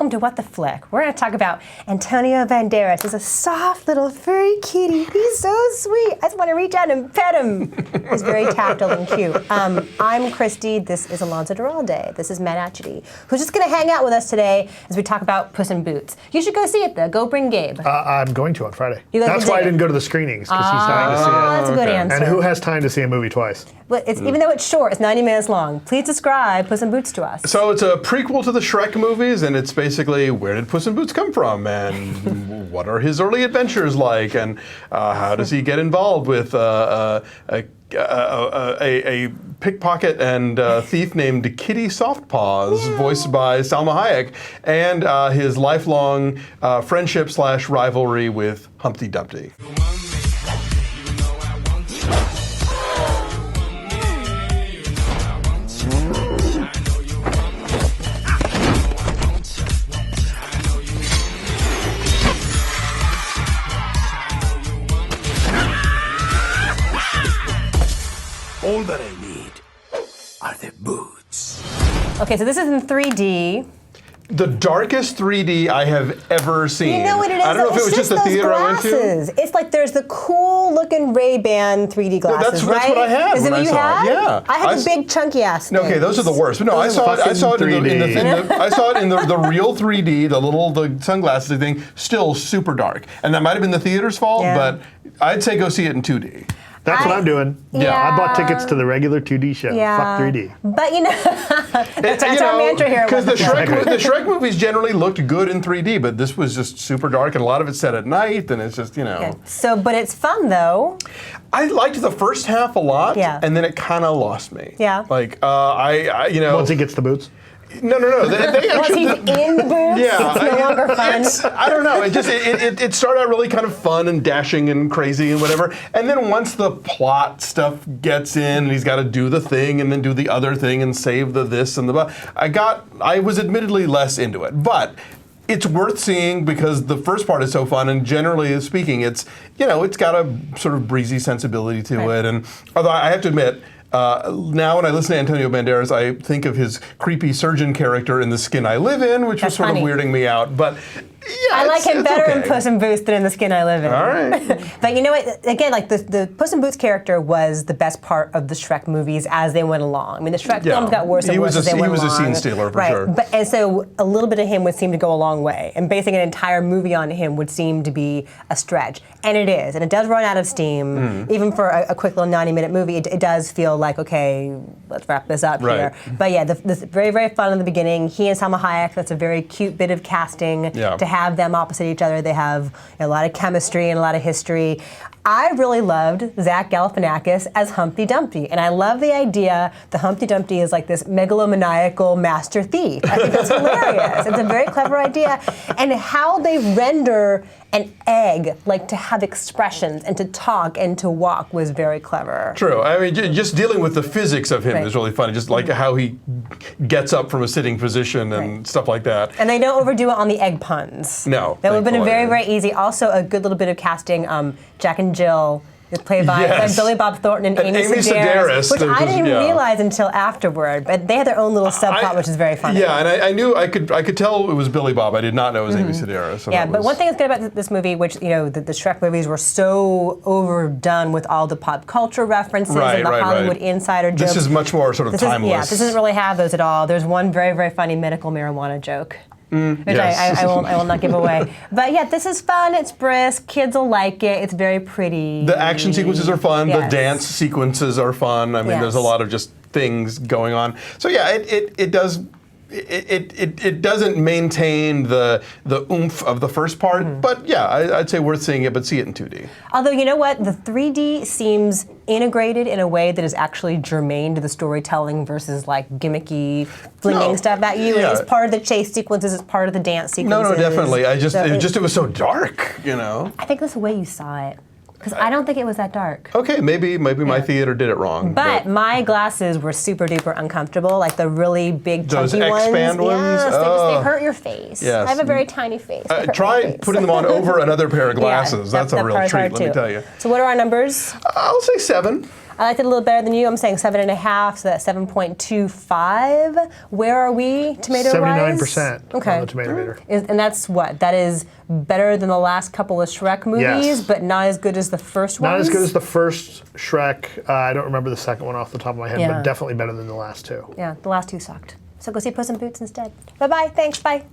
welcome to What the Flick. We're going to talk about Antonio Banderas. He's a soft little furry kitty. He's so sweet. I just want to reach out and pet him. He's very tactile and cute. I'm Christy. This is Alonso Duralde. This is Matt Atchity, who's just going to hang out with us today as we talk about Puss in Boots. You should go see it, though. Go bring Gabe. I'm going to on Friday. That's why I didn't go to the screenings, because he's dying to see it. That's a good answer. And who has time to see a movie twice? But even though it's short, it's 90 minutes long. Please describe Puss in Boots to us. So it's a prequel to the Shrek movies, and it's basically where did Puss in Boots come from, and what are his early adventures like, and how does he get involved with a pickpocket and thief named Kitty Softpaws, voiced by Salma Hayek, and his lifelong friendship/rivalry with Humpty Dumpty. All that I need are the boots. Okay, so this is in 3D. The darkest 3D I have ever seen. You know what it is? I don't know if it was just the theater glasses. I went to. It's like there's the cool looking Ray-Ban 3D glasses, right? That's what I had. Is it what you had? Yeah. I had the big chunky ass things. Okay, those are the worst. But no, I saw it in the real 3D, the sunglasses thing, still super dark. And that might have been the theater's fault, but I'd say go see it in 2D. That's what I'm doing. Yeah. I bought tickets to the regular 2D show. Fuck 3D. But that's our mantra here. Because the Shrek movies generally looked good in 3D, but this was just super dark, and a lot of it's set at night, and it's just, Okay. So, but it's fun though. I liked the first half a lot, and then it kind of lost me. Yeah. Like, Once he gets the boots? No. They Once he's in the boots, it's no longer fun. I don't know. It started out really kind of fun and dashing and crazy and whatever. And then once the plot stuff gets in, and he's got to do the thing and then do the other thing and save the this and the blah, I was admittedly less into it. But it's worth seeing because the first part is so fun, and generally speaking, it's got a sort of breezy sensibility to it. And although I have to admit, now when I listen to Antonio Banderas, I think of his creepy surgeon character in The Skin I Live In, which was sort of weirding me out. But yeah, I like him better in Puss in Boots than in The Skin I Live In. All right. But you know what? Again, like the Puss in Boots character was the best part of the Shrek movies as they went along. I mean, the Shrek films got worse and worse as they went along. He was a scene stealer for sure. And so a little bit of him would seem to go a long way, and basing an entire movie on him would seem to be a stretch, and it is, and it does run out of steam. Even for a quick little 90-minute movie, it does feel like, okay, let's wrap this up here. But yeah, this very, very fun in the beginning. He and Salma Hayek, that's a very cute bit of casting to have them opposite each other. They have a lot of chemistry and a lot of history. I really loved Zach Galifianakis as Humpty Dumpty, and I love the idea that Humpty Dumpty is like this megalomaniacal master thief. I think that's hilarious. It's a very clever idea, and how they render an egg like to have expressions and to talk and to walk was very clever. True. I mean, just dealing with the physics of him is really funny. Just like how he gets up from a sitting position and stuff like that. And they don't overdo it on the egg puns. No. That would have been very, very easy. Also, a good little bit of casting. Jack and Jill is played by Billy Bob Thornton and Amy Sedaris, which I didn't realize until afterward. But they had their own little subplot, which is very funny. Yeah, and I knew I could tell it was Billy Bob. I did not know it was Amy Sedaris. So but one thing that's good about this movie, which the Shrek movies were so overdone with all the pop culture references and the Hollywood insider jokes. This is much more sort of timeless. This doesn't really have those at all. There's one very, very funny medical marijuana joke. Which I will not give away. But yeah, this is fun, it's brisk, kids will like it, it's very pretty. The action sequences are fun, the dance sequences are fun. I mean, there's a lot of just things going on. So yeah, it does. It doesn't maintain the oomph of the first part, but yeah, I'd say worth seeing it, but see it in 2D. Although, you know what? The 3D seems integrated in a way that is actually germane to the storytelling versus like gimmicky flinging stuff at you. It's part of the chase sequences, it's part of the dance sequences. No, definitely. It was so dark, I think that's the way you saw it. Because I don't think it was that dark. Okay, maybe my theater did it wrong. But my glasses were super duper uncomfortable, like the really big chunky ones. Those X-Band ones? Yes, they hurt your face. Yes. I have a very tiny face. Try putting them on over another pair of glasses. That's a real treat, let me tell you. So what are our numbers? I'll say 7. I liked it a little better than you. I'm saying 7.5, so that's 7.25. Where are we, tomato-wise? 79% on the tomato meter. And that's what? That is better than the last couple of Shrek movies, but not as good as the first one? Not as good as the first Shrek. I don't remember the second one off the top of my head, but definitely better than the last two. Yeah, the last two sucked. So go see Puss in Boots instead. Bye-bye. Thanks. Bye.